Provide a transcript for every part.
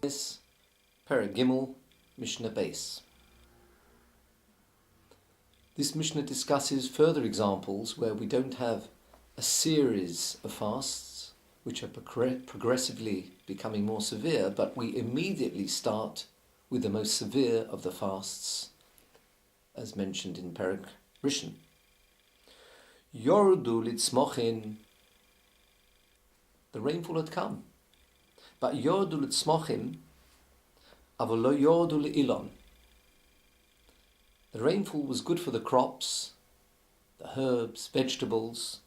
This Perek Gimel, Mishnah base. This Mishnah discusses further examples where we don't have a series of fasts which are progressively becoming more severe, but we immediately start with the most severe of the fasts, as mentioned in Perek Rishon. Yordu litzmochin, the rainfall had come, but yordu litzmochin, avol lo yordu li'ilon. The rainfall was good for the crops, the herbs, vegetables,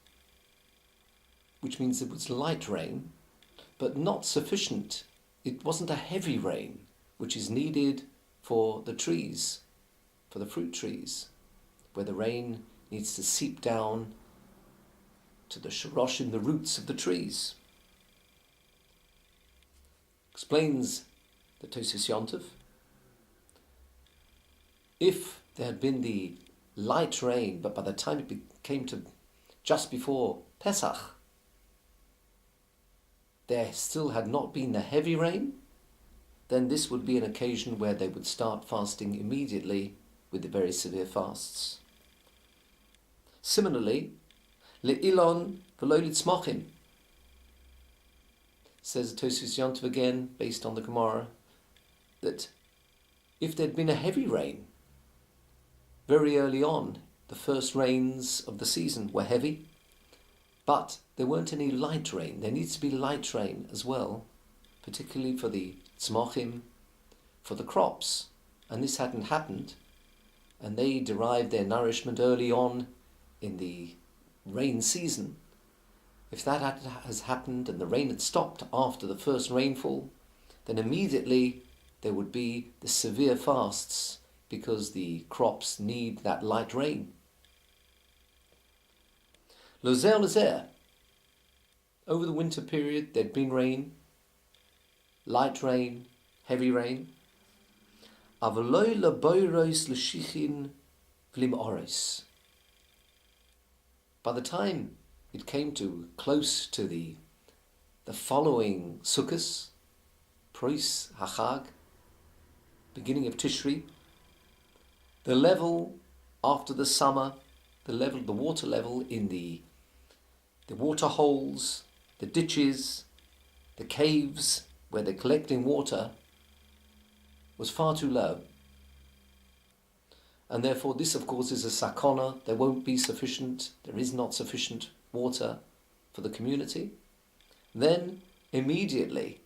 which means it was light rain, but not sufficient. It wasn't a heavy rain, which is needed for the trees, for the fruit trees, where the rain needs to seep down to the shoroshim, the roots of the trees. Explains the Tosfos Yontif, if there had been the light rain, but by the time it came to just before Pesach, there still had not been the heavy rain, then this would be an occasion where they would start fasting immediately with the very severe fasts. Similarly, le'ilon v'lo litzmochin, says Tosfos Yontif again, based on the Gemara, that if there'd been a heavy rain very early on, the first rains of the season were heavy, but there weren't any light rain. There needs to be light rain as well, particularly for the tzmochim, for the crops, and this hadn't happened, and they derived their nourishment early on in the rain season. If that has happened and the rain had stopped after the first rainfall, then immediately there would be the severe fasts because the crops need that light rain. Lozer lozer. Over the winter period there'd been rain, light rain, heavy rain. Avoloi laboiros l'shichin v'lim oris. By the time it came to close to the following Sukkos, Prois Hachag, beginning of Tishri, the level after the summer, the water level in the water holes, the ditches, the caves where they're collecting water was far too low. And therefore this of course is a sakona. There is not sufficient water for the community. Then immediately,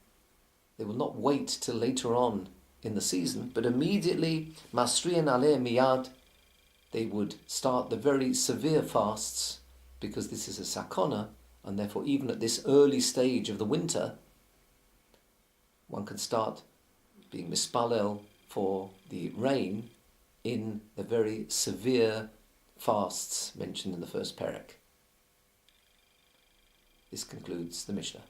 they will not wait till later on in the season, but immediately, masriyan aleh miyad, they would start the very severe fasts, because this is a sakona, and therefore even at this early stage of the winter, one can start being mispalel for the rain in the very severe fasts mentioned in the first perek. This concludes the Mishnah.